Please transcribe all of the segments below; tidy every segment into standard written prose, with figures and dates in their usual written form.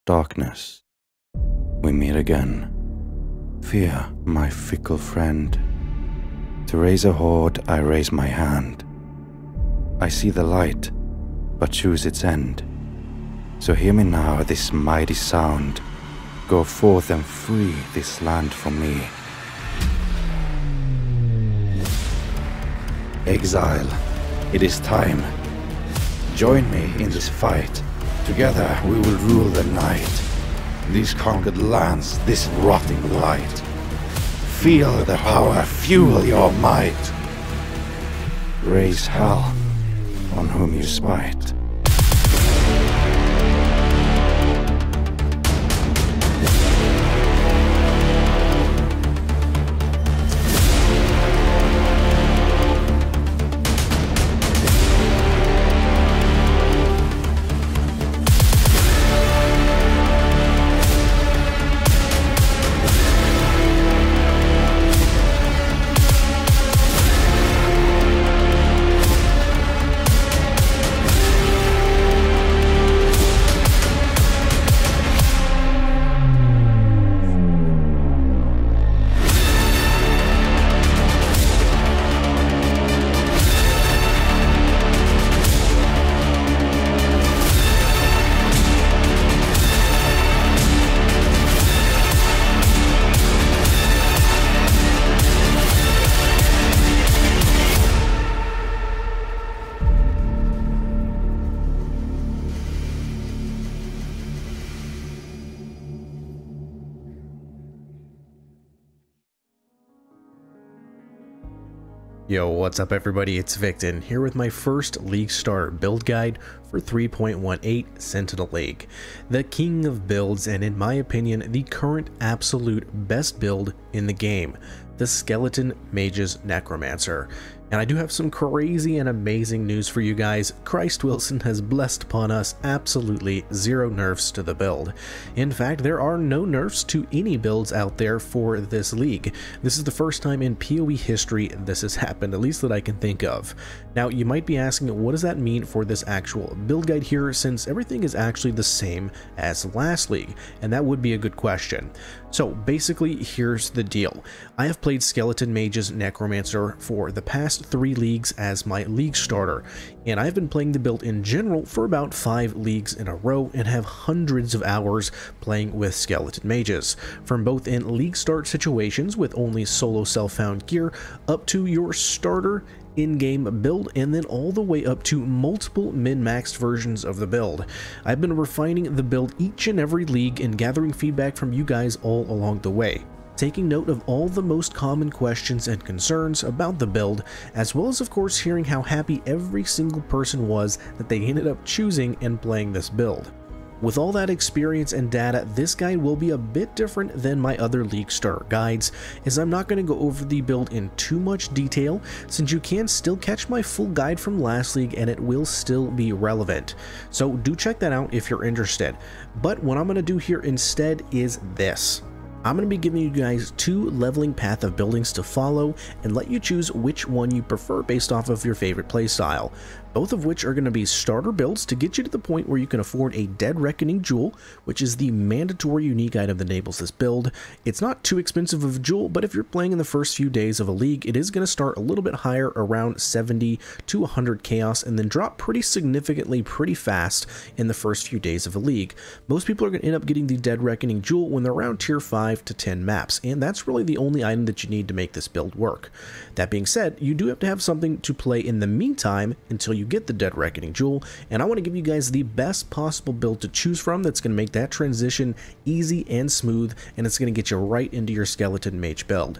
Darkness, we meet again. Fear, my fickle friend. To raise a horde, I raise my hand. I see the light, but choose its end. So hear me now, this mighty sound. Go forth and free this land for me. Exile, it is time. Join me in this fight. Together we will rule the night. These conquered lands, this rotting light. Feel the power, fuel your might. Raise hell on whom you spite. Yo, what's up everybody, it's Victon, here with my first League Starter build guide for 3.18 Sentinel League. The king of builds, and in my opinion, the current absolute best build in the game, the Skeleton Mages Necromancer. And I do have some crazy and amazing news for you guys. Christ Wilson has blessed upon us absolutely zero nerfs to the build. In fact, there are no nerfs to any builds out there for this league. This is the first time in PoE history this has happened, at least that I can think of. Now, you might be asking, what does that mean for this actual build guide here, since everything is actually the same as last league? And that would be a good question. So basically, here's the deal. I have played Skeleton Mages Necromancer for the past 3 leagues as my League Starter, and I've been playing the build in general for about 5 leagues in a row and have hundreds of hours playing with Skeleton Mages, from both in League Start situations with only solo self-found gear up to your starter in-game build, and then all the way up to multiple min-maxed versions of the build. I've been refining the build each and every league and gathering feedback from you guys all along the way, taking note of all the most common questions and concerns about the build, as well as of course hearing how happy every single person was that they ended up choosing and playing this build. With all that experience and data, this guide will be a bit different than my other League Starter guides, as I'm not going to go over the build in too much detail, since you can still catch my full guide from last league and it will still be relevant. So do check that out if you're interested. But what I'm going to do here instead is this. I'm going to be giving you guys 2 leveling path of buildings to follow and let you choose which one you prefer based off of your favorite playstyle. Both of which are going to be starter builds to get you to the point where you can afford a Dead Reckoning Jewel, which is the mandatory unique item that enables this build. It's not too expensive of a jewel, but if you're playing in the first few days of a league, it is going to start a little bit higher, around 70 to 100 chaos, and then drop pretty significantly pretty fast in the first few days of a league. Most people are going to end up getting the Dead Reckoning Jewel when they're around tier 5 to 10 maps, and that's really the only item that you need to make this build work. That being said, you do have to have something to play in the meantime until you get the Dead Reckoning Jewel, and I want to give you guys the best possible build to choose from that's going to make that transition easy and smooth, and it's going to get you right into your Skeleton Mage build.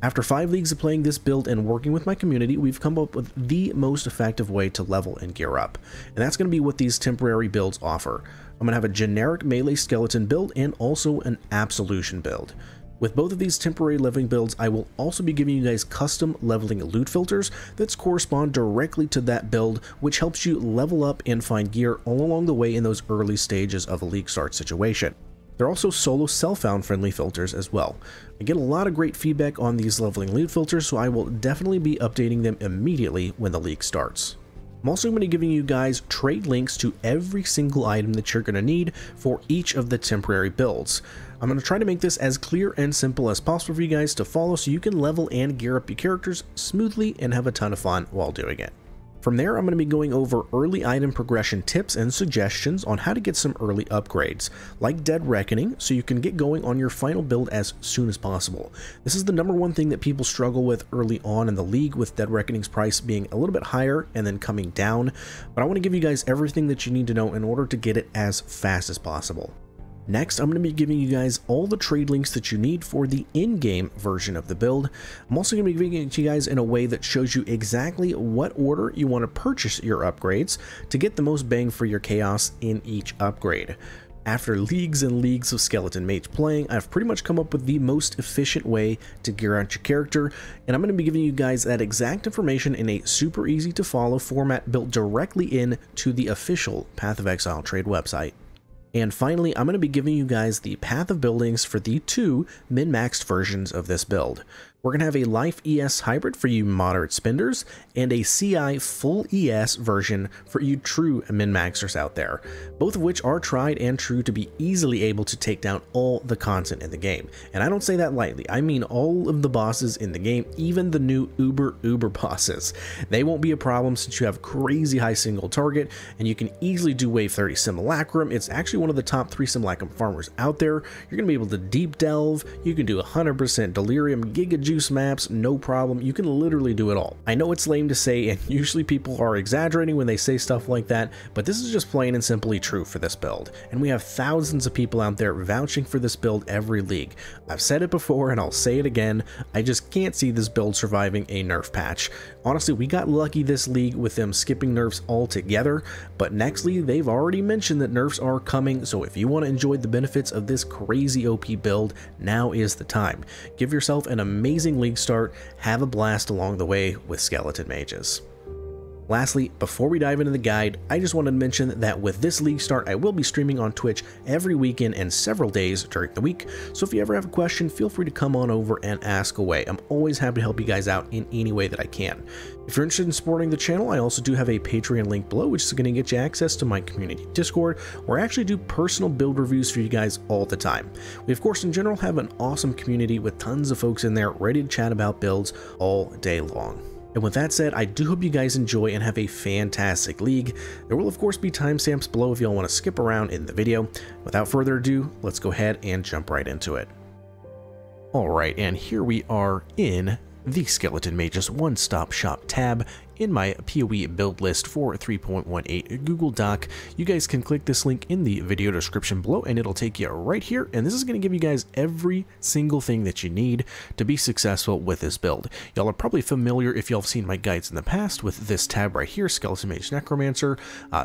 After 5 leagues of playing this build and working with my community, we've come up with the most effective way to level and gear up, and that's going to be what these temporary builds offer. I'm going to have a generic melee skeleton build and also an absolution build. With both of these temporary leveling builds, I will also be giving you guys custom leveling loot filters that correspond directly to that build, which helps you level up and find gear all along the way in those early stages of a league start situation. They're also solo self-found friendly filters as well. I get a lot of great feedback on these leveling loot filters, so I will definitely be updating them immediately when the league starts. I'm also going to be giving you guys trade links to every single item that you're going to need for each of the temporary builds. I'm going to try to make this as clear and simple as possible for you guys to follow so you can level and gear up your characters smoothly and have a ton of fun while doing it. From there, I'm going to be going over early item progression tips and suggestions on how to get some early upgrades, like Dead Reckoning, so you can get going on your final build as soon as possible. This is the #1 thing that people struggle with early on in the league, with Dead Reckoning's price being a little bit higher and then coming down, but I want to give you guys everything that you need to know in order to get it as fast as possible. Next, I'm going to be giving you guys all the trade links that you need for the in-game version of the build. I'm also going to be giving it to you guys in a way that shows you exactly what order you want to purchase your upgrades to get the most bang for your chaos in each upgrade. After leagues and leagues of Skeleton Mage playing, I've pretty much come up with the most efficient way to gear out your character, and I'm going to be giving you guys that exact information in a super easy to follow format built directly into the official Path of Exile trade website. And finally, I'm going to be giving you guys the path of buildings for the 2 min-maxed versions of this build. We're going to have a Life ES hybrid for you moderate spenders, and a CI full ES version for you true min-maxers out there, both of which are tried and true to be easily able to take down all the content in the game. And I don't say that lightly, I mean all of the bosses in the game, even the new uber bosses. They won't be a problem since you have crazy high single target, and you can easily do wave 30 simulacrum. It's actually one of the top 3 simulacrum farmers out there. You're going to be able to deep delve, you can do 100% delirium, giga juice maps, no problem. You can literally do it all. I know it's lame to say, and usually people are exaggerating when they say stuff like that, but this is just plain and simply true for this build. And we have thousands of people out there vouching for this build every league. I've said it before and I'll say it again, I just can't see this build surviving a nerf patch. Honestly, we got lucky this league with them skipping nerfs altogether, but next league they've already mentioned that nerfs are coming, so if you want to enjoy the benefits of this crazy OP build, now is the time. Give yourself an amazing league start, have a blast along the way with Skeleton Mages. Lastly, before we dive into the guide, I just wanted to mention that with this league start, I will be streaming on Twitch every weekend and several days during the week, so if you ever have a question, feel free to come on over and ask away. I'm always happy to help you guys out in any way that I can. If you're interested in supporting the channel, I also do have a Patreon link below, which is going to get you access to my community Discord, where I actually do personal build reviews for you guys all the time. We, of course, in general, have an awesome community with tons of folks in there ready to chat about builds all day long. And with that said, I do hope you guys enjoy and have a fantastic league. There will of course be timestamps below if y'all want to skip around in the video. Without further ado, let's go ahead and jump right into it. Alright, and here we are in the Skeleton Mages one-stop shop tab in my PoE build list for 3.18 Google Doc. You guys can click this link in the video description below and it'll take you right here, and this is going to give you guys every single thing that you need to be successful with this build. Y'all are probably familiar, if y'all have seen my guides in the past, with this tab right here, Skeleton Mage Necromancer.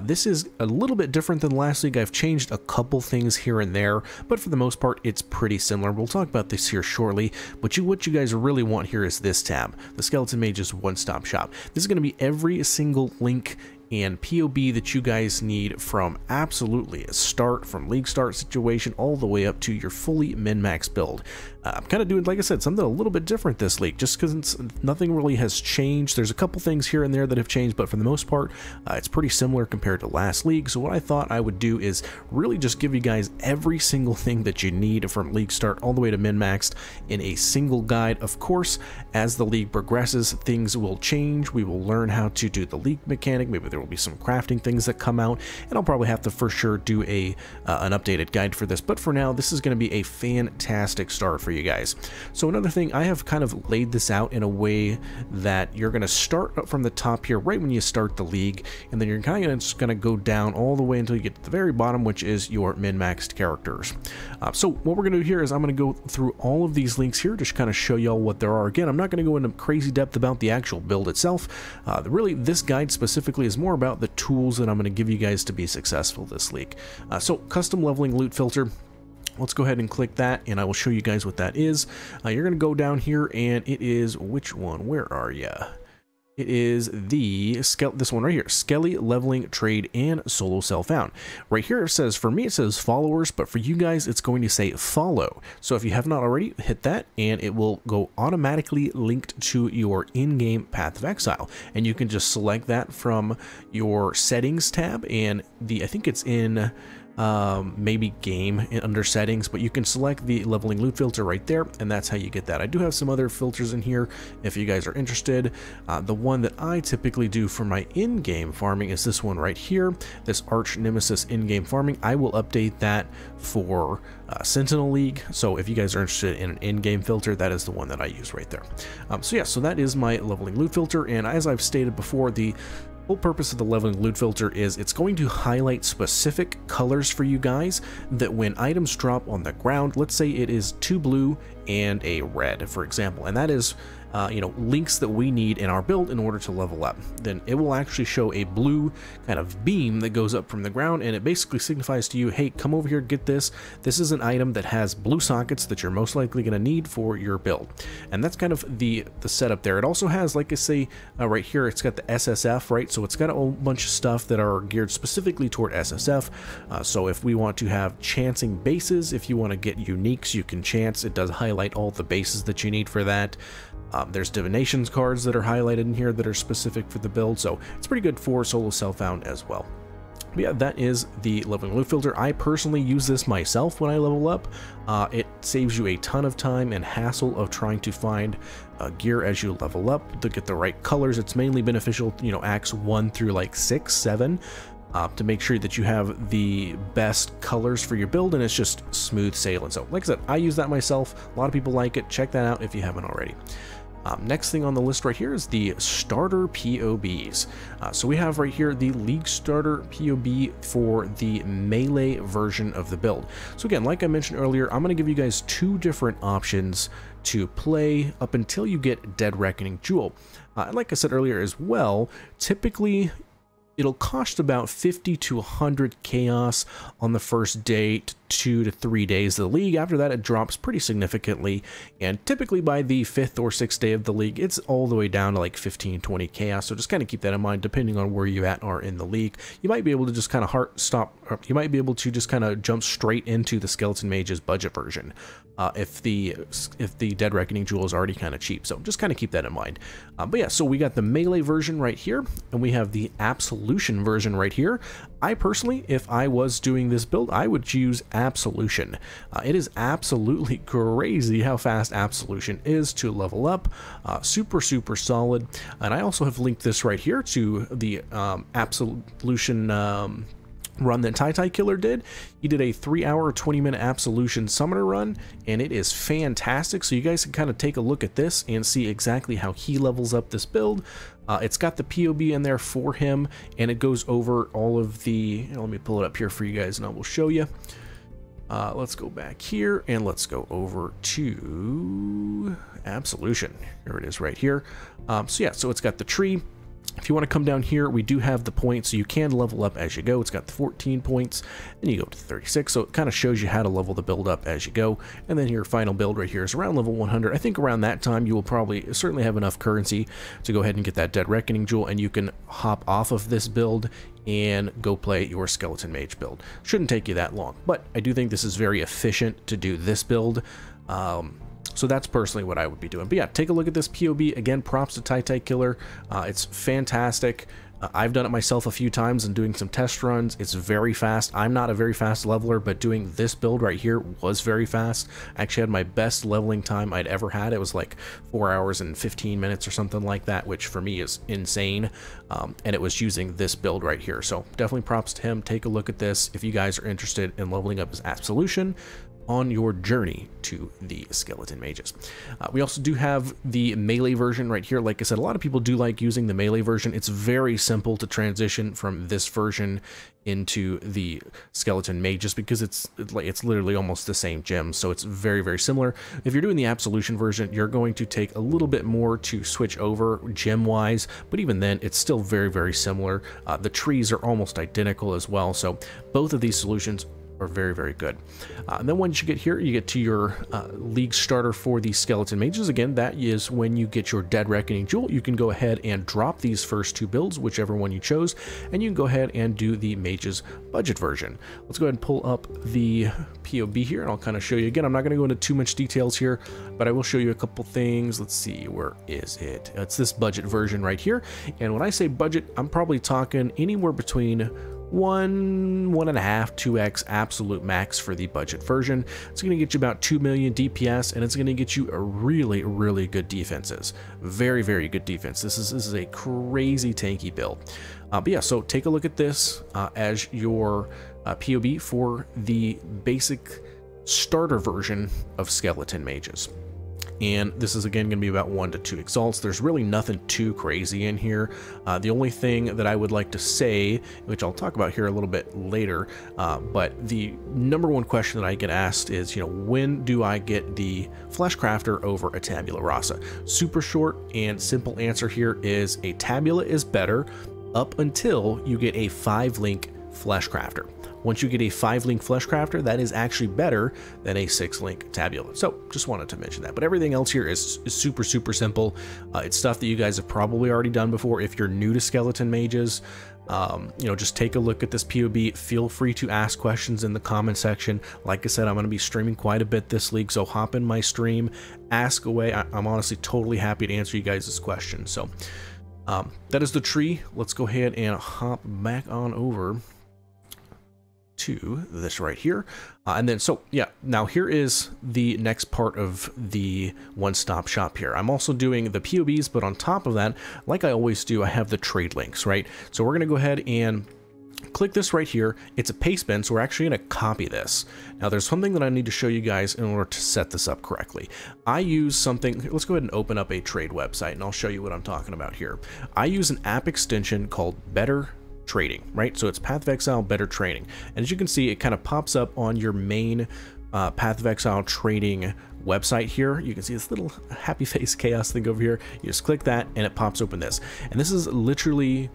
This is a little bit different than last week. I've changed a couple things here and there, but for the most part it's pretty similar. We'll talk about this here shortly, but what you guys really want here is this tab, the Skeleton Mages one-stop shop. This is going to be every single link and POB that you guys need, from absolutely a start, from league start situation all the way up to your fully min-max build. I'm kind of doing, like I said, something a little bit different this league, just because nothing really has changed. There's a couple things here and there that have changed, but for the most part, it's pretty similar compared to last league. So what I thought I would do is really just give you guys every single thing that you need from league start all the way to min-maxed in a single guide. Of course, as the league progresses, things will change. We will learn how to do the league mechanic. Maybe there will be some crafting things that come out, and I'll probably have to for sure do an updated guide for this. But for now, this is going to be a fantastic start for you guys. So another thing, I have kind of laid this out in a way that you're going to start up from the top here right when you start the league, and then you're kind of just going to go down all the way until you get to the very bottom, which is your min-maxed characters. So what we're going to do here is I'm going to go through all of these links here, just kind of show y'all what there are. Again, I'm not going to go into crazy depth about the actual build itself. Really, this guide specifically is more about the tools that I'm going to give you guys to be successful this league. So custom leveling loot filter. Let's go ahead and click that, and I will show you guys what that is. You're going to go down here, and it is, which one? Where are you? It is this one right here, Skele Leveling Trade and Solo Sell Found. Right here it says, for me it says followers, but for you guys it's going to say follow. So if you have not already, hit that and it will go automatically linked to your in-game Path of Exile. And you can just select that from your settings tab, and I think it's in maybe game under settings, but you can select the leveling loot filter right there, and that's how you get that. I do have some other filters in here if you guys are interested. The one that I typically do for my in-game farming is this one right here, this Arch Nemesis in-game farming. I will update that for Sentinel League, so if you guys are interested in an in-game filter, that is the one that I use right there. So yeah, so that is my leveling loot filter, and as I've stated before, the whole purpose of the leveling loot filter is it's going to highlight specific colors for you guys that when items drop on the ground, let's say it is 2 blue and a red, for example, and that is links that we need in our build in order to level up, then it will actually show a blue kind of beam that goes up from the ground, and it basically signifies to you, hey, come over here, get this. This is an item that has blue sockets that you're most likely going to need for your build. And that's kind of the setup there. It also has, like I say, right here, it's got the SSF, right? So it's got a whole bunch of stuff that are geared specifically toward SSF. So if we want to have chancing bases, if you want to get uniques, you can chance. It does highlight all the bases that you need for that. There's divinations cards that are highlighted in here that are specific for the build, so it's pretty good for solo self-found as well. But yeah, that is the leveling loot filter. I personally use this myself when I level up. It saves you a ton of time and hassle of trying to find gear as you level up to get the right colors. It's mainly beneficial, acts 1 through like 6, 7. To make sure that you have the best colors for your build, and it's just smooth sailing. So like I said, I use that myself. A lot of people like it. Check that out if you haven't already. Next thing on the list right here is the starter POBs. So we have right here the League Starter POB for the melee version of the build. So again, like I mentioned earlier, I'm going to give you guys 2 different options to play up until you get Dead Reckoning Jewel. And like I said earlier as well, typically it'll cost about 50 to 100 chaos on the first day to 2 to 3 days of the league. After that, it drops pretty significantly, and typically by the 5th or 6th day of the league, it's all the way down to like 15, 20 chaos. So just kind of keep that in mind, depending on where you are in the league. You might be able to just kind of you might be able to just kind of jump straight into the Skeleton Mages budget version if the Dead Reckoning Jewel is already kind of cheap. So just kind of keep that in mind. But yeah, so we got the melee version right here, and we have the Absolution version right here. I personally, if I was doing this build, I would choose Absolution. It is absolutely crazy how fast Absolution is to level up. Super solid. And I also have linked this right here to the Absolution run that Tai Killer did. He did a 3-hour 20-minute Absolution summoner run, and it is fantastic. So you guys can kind of take a look at this and see exactly how he levels up this build. It's got the POB in there for him, and it goes over all of the, let me pull it up here for you guys and I will show you. Let's go back here and let's go over to Absolution. Here it is right here. So yeah, so it's got the tree. If you want to come down here, we do have the points, so you can level up as you go. It's got the 14 points, and you go to 36, so it kind of shows you how to level the build up as you go. And then your final build right here is around level 100. I think around that time, you will probably certainly have enough currency to go ahead and get that Dead Reckoning Jewel, and you can hop off of this build and go play your Skeleton Mage build. Shouldn't take you that long, but I do think this is very efficient to do this build. So that's personally what I would be doing. But yeah, take a look at this POB. Again, props to Tai Killer. It's fantastic. I've done it myself a few times and doing some test runs. It's very fast. I'm not a very fast leveler, but doing this build right here was very fast. I actually had my best leveling time I'd ever had. It was like 4 hours and 15 minutes or something like that, which for me is insane. And it was using this build right here. So definitely props to him. Take a look at this if you guys are interested in leveling up his Absolution on your journey to the Skeleton Mages. We also do have the melee version right here. Like I said, a lot of people do like using the melee version. It's very simple to transition from this version into the Skeleton Mages because it's literally almost the same gems, so it's very similar. If you're doing the Absolution version, you're going to take a little bit more to switch over gem wise, but even then it's still very similar. The trees are almost identical as well, so both of these solutions are very, very good. And then once you get here, you get to your league starter for the skeleton mages. Again, that is when you get your Dead Reckoning Jewel. You can go ahead and drop these first two builds, whichever one you chose, and you can go ahead and do the mages budget version. Let's go ahead and pull up the POB here, and I'll kind of show you again. I'm not going to go into too much details here, but I will show you a couple things. Let's see, where is it? It's this budget version right here. And when I say budget, I'm probably talking anywhere between 1.5, 2x absolute max for the budget version. It's going to get you about 2 million DPS, and it's going to get you a really, really good defenses. Very, very good defense. This is a crazy tanky build. But yeah, so take a look at this as your POB for the basic starter version of Skeleton Mages. And this is again going to be about 1 to 2 exalts. There's really nothing too crazy in here. The only thing that I would like to say, which I'll talk about here a little bit later, but the number one question that I get asked is, you know, when do I get the Flesh Crafter over a Tabula Rasa? Super short and simple answer here is a Tabula is better up until you get a 5-link Flesh Crafter. Once you get a 5-link Flesh Crafter, that is actually better than a 6-link Tabula. So just wanted to mention that. But everything else here is super, super simple. It's stuff that you guys have probably already done before. If you're new to Skeleton Mages, you know, just take a look at this POB. Feel free to ask questions in the comment section. Like I said, I'm going to be streaming quite a bit this league, so hop in my stream, ask away. I'm honestly totally happy to answer you guys' questions. So that is the tree. Let's go ahead and hop back on over to this right here. And then, so yeah, now here is the next part of the one-stop shop here. I'm also doing the POBs, but on top of that, like I always do, I have the trade links, right? So we're going to go ahead and click this right here. It's a paste bin, so we're actually going to copy this. Now there's something that I need to show you guys in order to set this up correctly. I use something, let's go ahead and open up a trade website and I'll show you what I'm talking about here. I use an app extension called Better Trading, right? So it's Path of Exile Better Trading. And as you can see, it kind of pops up on your main Path of Exile trading website here. You can see this little happy face chaos thing over here. You just click that and it pops open this. And this is literally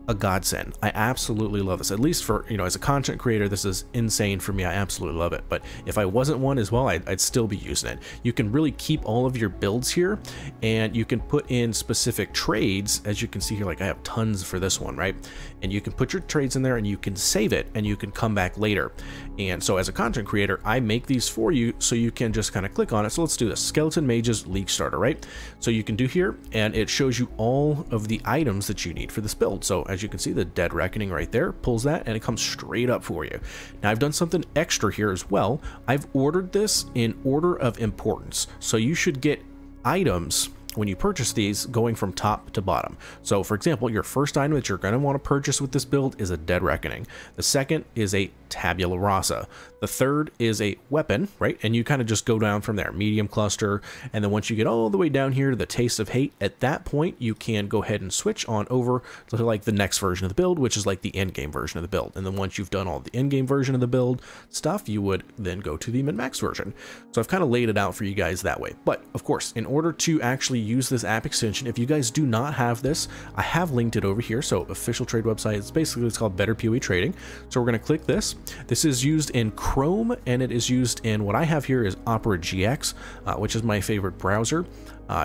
a godsend. I absolutely love this. At least for, you know, as a content creator, this is insane for me. I absolutely love it. But if I wasn't one as well, I'd still be using it. You can really keep all of your builds here, and you can put in specific trades. As you can see here, like I have tons for this one, right? And you can put your trades in there and you can save it and you can come back later. And so as a content creator, I make these for you so you can just kind of click on it. So let's do this. Skeleton Mages League Starter, right? So you can do here, and it shows you all of the items that you need for this build. So as you can see, the Dead Reckoning right there pulls that and it comes straight up for you. Now I've done something extra here as well. I've ordered this in order of importance. So you should get items when you purchase these going from top to bottom. So for example, your first item that you're going to want to purchase with this build is a Dead Reckoning. The second is a Tabula Rasa. The third is a weapon, right? And you kind of just go down from there, medium cluster. And then once you get all the way down here to the Taste of Hate, at that point, you can go ahead and switch on over to like the next version of the build, which is like the end game version of the build. And then once you've done all the end game version of the build stuff, you would then go to the min-max version. So I've kind of laid it out for you guys that way. But of course, in order to actually use this app extension, if you guys do not have this, I have linked it over here. So official trade website, it's called Better PoE Trading. So we're going to click this. This is used in Chrome, and it is used in what I have here is Opera GX, which is my favorite browser.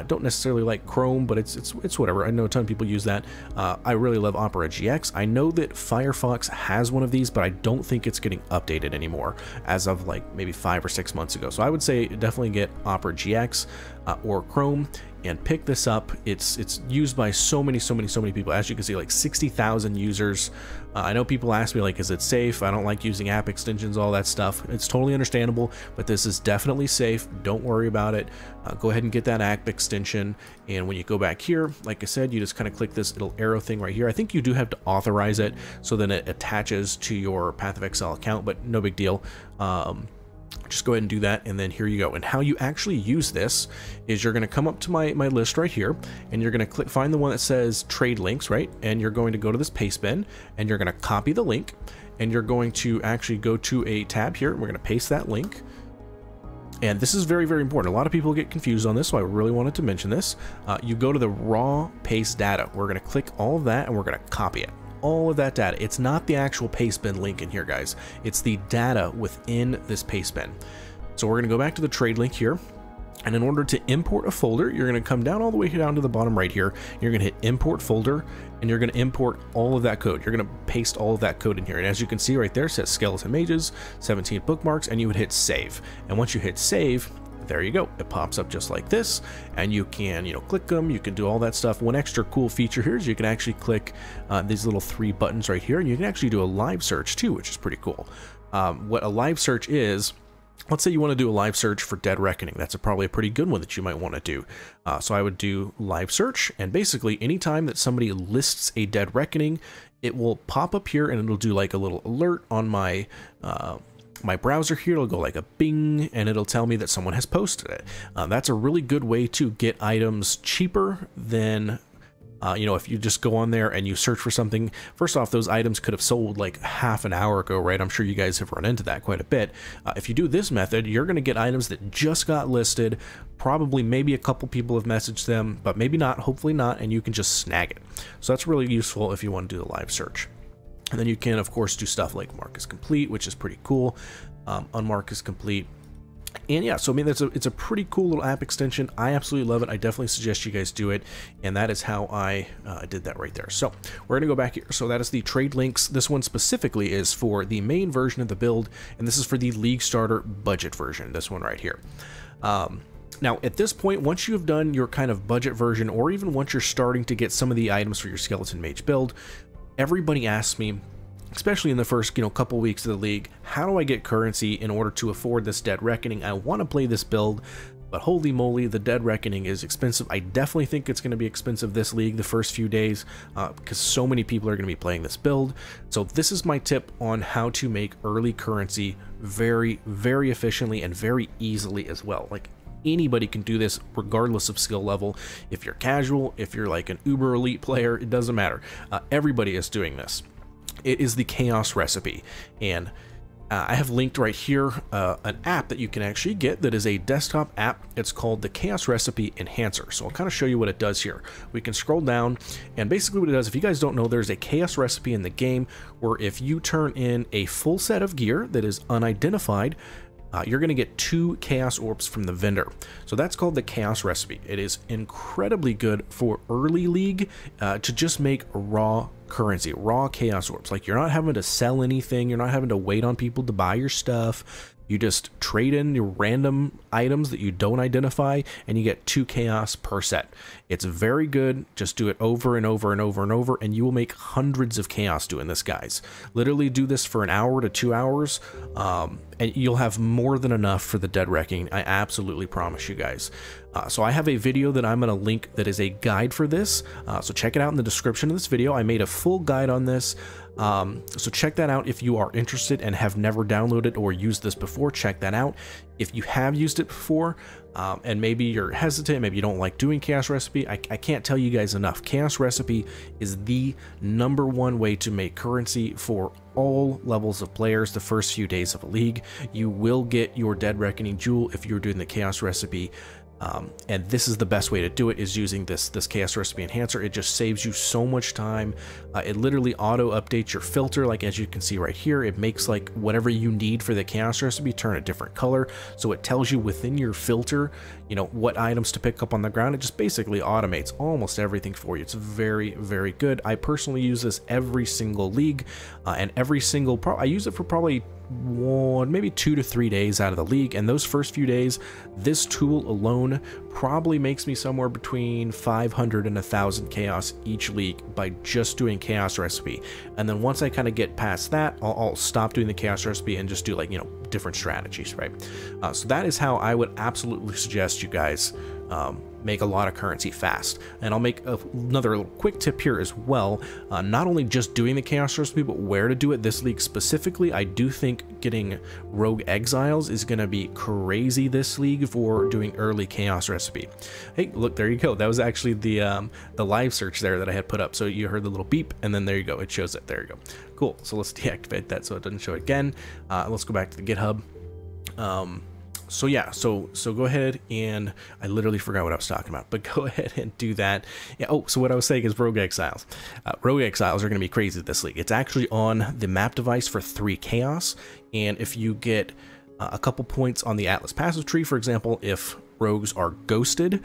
Don't necessarily like Chrome, but it's whatever. I know a ton of people use that. I really love Opera GX. I know that Firefox has one of these, but I don't think it's getting updated anymore as of like maybe 5 or 6 months ago. So I would say definitely get Opera GX or Chrome and pick this up. It's used by so many people. As you can see, like 60,000 users. I know people ask me like, is it safe? I don't like using app extensions, all that stuff. It's totally understandable, but this is definitely safe. Don't worry about it. Go ahead and get that app extension. And when you go back here, like I said, you just kind of click this little arrow thing right here. I think you do have to authorize it, so then it attaches to your Path of Exile account, but no big deal. Just go ahead and do that, and then here you go. And how you actually use this is you're going to come up to my list right here, and you're going to find the one that says trade links, right? And you're going to go to this paste bin, and you're going to copy the link, and you're going to actually go to a tab here, and we're going to paste that link. And this is very, very important. A lot of people get confused on this, so I really wanted to mention this. You go to the raw paste data. We're going to click all of that, and we're going to copy it. all of that data. It's not the actual pastebin link in here, guys. It's the data within this pastebin. So we're going to go back to the trade link here. And in order to import a folder, you're going to come down all the way down to the bottom right here. You're going to hit import folder, and you're going to import all of that code. You're going to paste all of that code in here. And as you can see right there, it says Skeleton Mages, 17 bookmarks, and you would hit save. And once you hit save, there you go. It pops up just like this, and you can, click them. You can do all that stuff. One extra cool feature here is you can actually click these little 3 buttons right here, and you can actually do a live search too, which is pretty cool. What a live search is, let's say you want to do a live search for Dead Reckoning. That's probably a pretty good one that you might want to do. So I would do live search, and basically anytime that somebody lists a Dead Reckoning, it will pop up here and it'll do like a little alert on my my browser here. It'll go like a bing, and it'll tell me that someone has posted it. That's a really good way to get items cheaper than if you just go on there and you search for something. First off, those items could have sold like half an hour ago, right? I'm sure you guys have run into that quite a bit. If you do this method, you're going to get items that just got listed. Probably maybe a couple people have messaged them, but maybe not, hopefully not, and you can just snag it. So that's really useful if you want to do the live search. And then you can, of course, do stuff like mark as complete, which is pretty cool. Unmark as complete. And yeah, so I mean, it's a pretty cool little app extension. I absolutely love it. I definitely suggest you guys do it. And that is how I did that right there. So we're going to go back here. So that is the trade links. This one specifically is for the main version of the build, and this is for the League Starter budget version, this one right here. Now, at this point, once you have done your kind of budget version, or even once you're starting to get some of the items for your Skeleton Mage build, everybody asks me, especially in the first couple weeks of the league, how do I get currency in order to afford this Dead Reckoning? I want to play this build, but holy moly, the Dead Reckoning is expensive. I definitely think it's going to be expensive this league the first few days because so many people are going to be playing this build. So this is my tip on how to make early currency very, very efficiently and very easily as well. Like, anybody can do this regardless of skill level. If you're casual, if you're like an uber elite player, it doesn't matter. Everybody is doing this. It is the Chaos Recipe, and I have linked right here an app that you can actually get that is a desktop app. It's called the Chaos Recipe Enhancer. So I'll kind of show you what it does here. We can scroll down, and basically what it does, if you guys don't know, there's a Chaos Recipe in the game where if you turn in a full set of gear that is unidentified, you're going to get 2 Chaos Orbs from the vendor. So that's called the Chaos Recipe. It is incredibly good for early league to just make raw currency, raw Chaos Orbs. Like, you're not having to sell anything. You're not having to wait on people to buy your stuff. You just trade in your random items that you don't identify, and you get 2 chaos per set. It's very good. Just do it over and over and over and over, and you will make hundreds of chaos doing this, guys. Literally do this for an hour to 2 hours, and you'll have more than enough for the Dead Reckoning. I absolutely promise you guys. So I have a video that I'm going to link that is a guide for this. So check it out in the description of this video. I made a full guide on this. So check that out if you are interested and have never downloaded or used this before. Check that out. If you have used it before, and maybe you're hesitant, maybe you don't like doing Chaos Recipe, I can't tell you guys enough. Chaos Recipe is the #1 way to make currency for all levels of players the first few days of a league. You will get your Dead Reckoning jewel if you're doing the Chaos Recipe. And this is the best way to do it, is using this Chaos Recipe Enhancer. It just saves you so much time. It literally auto updates your filter, like as you can see right here. It makes like whatever you need for the Chaos Recipe turn a different color, so it tells you within your filter what items to pick up on the ground. It just basically automates almost everything for you. It's very, very good. I personally use this every single league, and every single I use it for probably maybe 2 to 3 days out of the league, and those first few days, this tool alone probably makes me somewhere between 500 and 1,000 chaos each league by just doing Chaos Recipe. And then once I kind of get past that, I'll stop doing the Chaos Recipe and just do like different strategies, right? So that is how I would absolutely suggest you guys make a lot of currency fast. And I'll make another little quick tip here as well. Not only just doing the Chaos Recipe, but where to do it this league specifically. I do think getting Rogue Exiles is going to be crazy this league for doing early Chaos Recipe. Hey, look, there you go. That was actually the live search there that I had put up. So you heard the little beep, and then there you go. It shows it. There you go. Cool. So let's deactivate that so it doesn't show it again. Let's go back to the GitHub. So yeah, so go ahead, and I literally forgot what I was talking about, but go ahead and do that. Yeah, oh, so what I was saying is Rogue Exiles. Rogue Exiles are going to be crazy this league. It's actually on the map device for 3 chaos, and if you get a couple points on the Atlas passive tree, for example, if rogues are ghosted,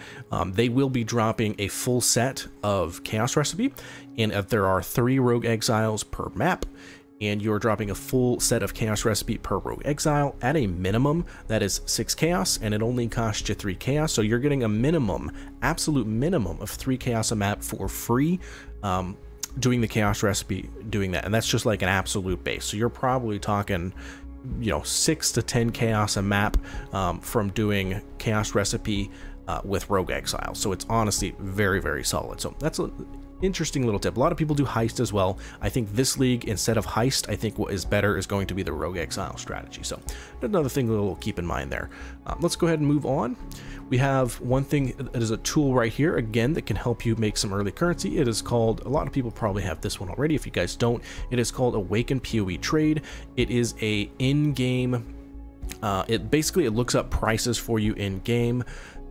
they will be dropping a full set of chaos recipe, and if there are 3 Rogue Exiles per map, and you're dropping a full set of chaos recipe per rogue exile at a minimum, that is 6 chaos, and it only costs you 3 chaos, so you're getting a minimum, absolute minimum of 3 chaos a map for free, doing the chaos recipe, doing that, and that's just like an absolute base. So you're probably talking, you know, 6 to 10 chaos a map from doing chaos recipe with rogue exile. So it's honestly very, very solid. So that's a interesting little tip. A lot of people do heist as well. I think this league, instead of heist, I think what is better is going to be the rogue exile strategy. So another thing we'll keep in mind there. Let's go ahead and move on. We have one thing that is a tool right here, again, that can help you make some early currency. It is called, a lot of people probably have this one already. If you guys don't, it is called Awaken PoE Trade. It is a in-game, it looks up prices for you in-game.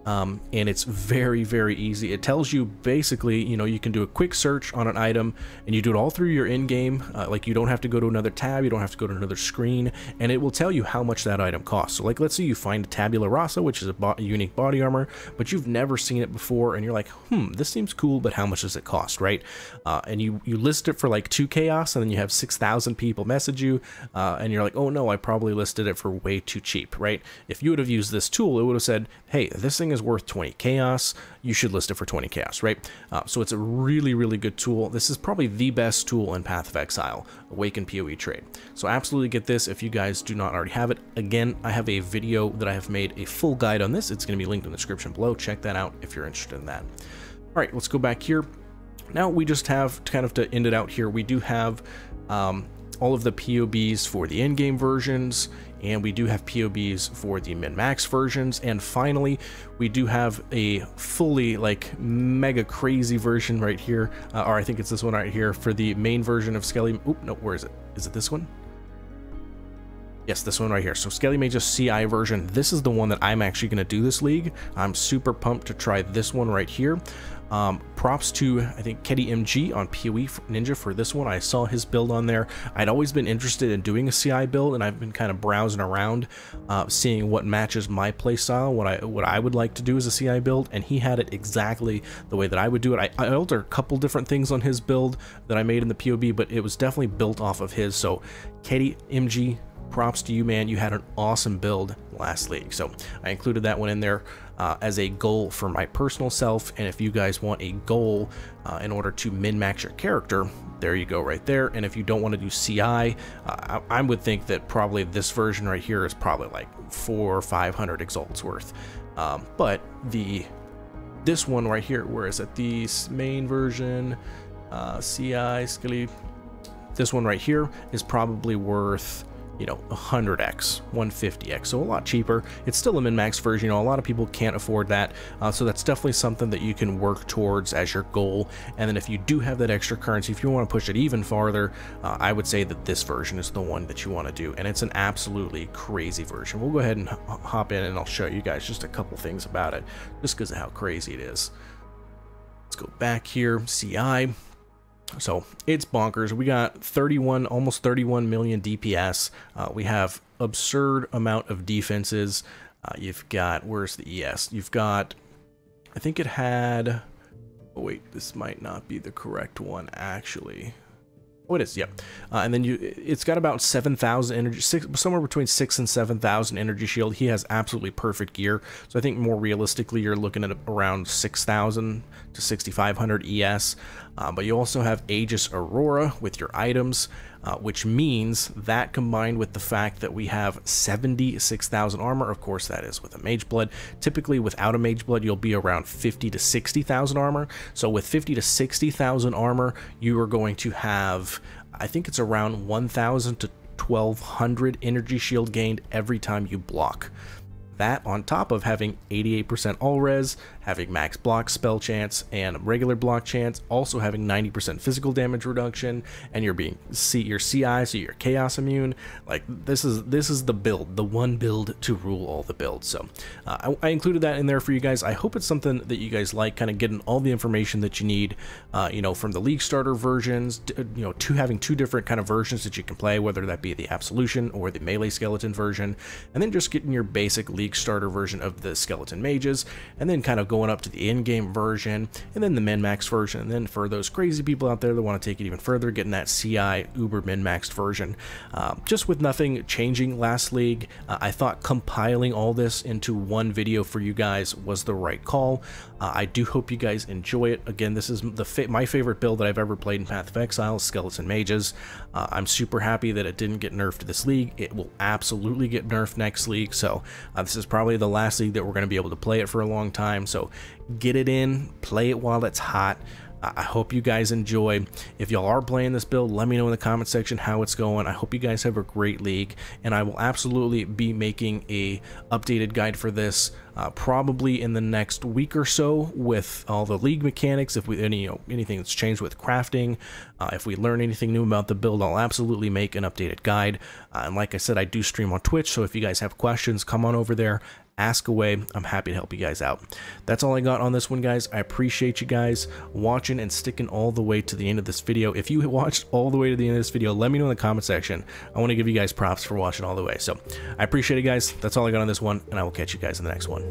And it's very, very easy. It tells you basically, you know, you can do a quick search on an item, and you do it all through your in-game. Like, you don't have to go to another tab, you don't have to go to another screen, and it will tell you how much that item costs. So like, let's say you find a tabula rasa, which is a unique body armor, but you've never seen it before, and you're like, this seems cool, but how much does it cost, right? And you list it for like 2 chaos, and then you have 6,000 people message you, and you're like, oh no, I probably listed it for way too cheap, right? If you would have used this tool, it would have said, hey, this thing is worth 20 chaos, you should list it for 20 chaos, right? So it's a really, really good tool. This is probably the best tool in Path of Exile, Awaken PoE Trade. So absolutely get this if you guys do not already have it. Again, I have a video that I have made a full guide on this. It's going to be linked in the description below. Check that out if you're interested in that. All right, let's go back here. Now we just have, kind of to end it out here, we do have all of the POBs for the in-game versions, and we do have POBs for the min-max versions, and finally we do have a fully like mega crazy version right here, or I think it's this one right here for the main version of Skele. Oop, no, where is it? Is it this one? Yes, this one right here. So Skele Mages CI version. This is the one that I'm actually going to do this league. I'm super pumped to try this one right here. Props to, I think, Keddy MG on PoE Ninja for this one. I saw his build on there. I'd always been interested in doing a CI build, and I've been kind of browsing around, seeing what matches my playstyle, what I would like to do as a CI build, and he had it exactly the way that I would do it. I altered a couple different things on his build that I made in the PoB, but it was definitely built off of his. So Keddy MG, props to you, man. You had an awesome build last league. So I included that one in there as a goal for my personal self. And if you guys want a goal in order to min-max your character, there you go right there. And if you don't want to do CI, I would think that probably this version right here is probably like 400 or 500 exalts worth. But this one right here, where is it? The main version, CI, Skele, this one right here is probably worth, you know, 100x, 150x, so a lot cheaper. It's still a min-max version. You know, a lot of people can't afford that, so that's definitely something that you can work towards as your goal. And then if you do have that extra currency, if you want to push it even farther, I would say that this version is the one that you want to do, and it's an absolutely crazy version. We'll go ahead and hop in, and I'll show you guys just a couple things about it, just because of how crazy it is. Let's go back here, CI. So it's bonkers. We got almost 31 million DPS. We have absurd amount of defenses. You've got, where's the ES? You've got, I think it had, oh wait, this might not be the correct one actually. Oh, it is, yep. And then it's got about 7,000 energy, somewhere between 6,000 and 7,000 energy shield. He has absolutely perfect gear. So I think more realistically, you're looking at around 6,000 to 6,500 ES. But you also have Aegis Aurora with your items, which means that combined with the fact that we have 76,000 armor, of course that is with a Mage Blood. Typically without a Mage Blood, you'll be around 50 to 60,000 armor. So with 50 to 60,000 armor, you are going to have, I think it's around 1,000 to 1,200 energy shield gained every time you block. That on top of having 88% all res, having max block spell chance and regular block chance, also having 90% physical damage reduction, and your CI, so you're chaos immune. Like this is the build, the one build to rule all the builds. So I included that in there for you guys. I hope it's something that you guys like, kind of getting all the information that you need, you know, from the League Starter versions, you know, having two different kind of versions that you can play, whether that be the Absolution or the Melee Skeleton version, and then just getting your basic League Starter version of the Skeleton Mages, and then kind of going up to the in-game version, and then the min-max version, and then for those crazy people out there that want to take it even further, getting that CI uber min-maxed version. Just with nothing changing last league, I thought compiling all this into one video for you guys was the right call. I do hope you guys enjoy it. Again, this is my favorite build that I've ever played in Path of Exile, Skeleton Mages. I'm super happy that it didn't get nerfed this league. It will absolutely get nerfed next league, so this is probably the last league that we're going to be able to play it for a long time. So get it in, play it while it's hot. I hope you guys enjoy. If y'all are playing this build, let me know in the comment section how it's going. I hope you guys have a great league, and I will absolutely be making a updated guide for this probably in the next week or so with all the league mechanics. If anything that's changed with crafting, if we learn anything new about the build, I'll absolutely make an updated guide. And like I said, I do stream on Twitch, so if you guys have questions, come on over there. Ask away. I'm happy to help you guys out. That's all I got on this one, guys. I appreciate you guys watching and sticking all the way to the end of this video. If you watched all the way to the end of this video, let me know in the comment section. I want to give you guys props for watching all the way. So I appreciate it, guys. That's all I got on this one, and I will catch you guys in the next one.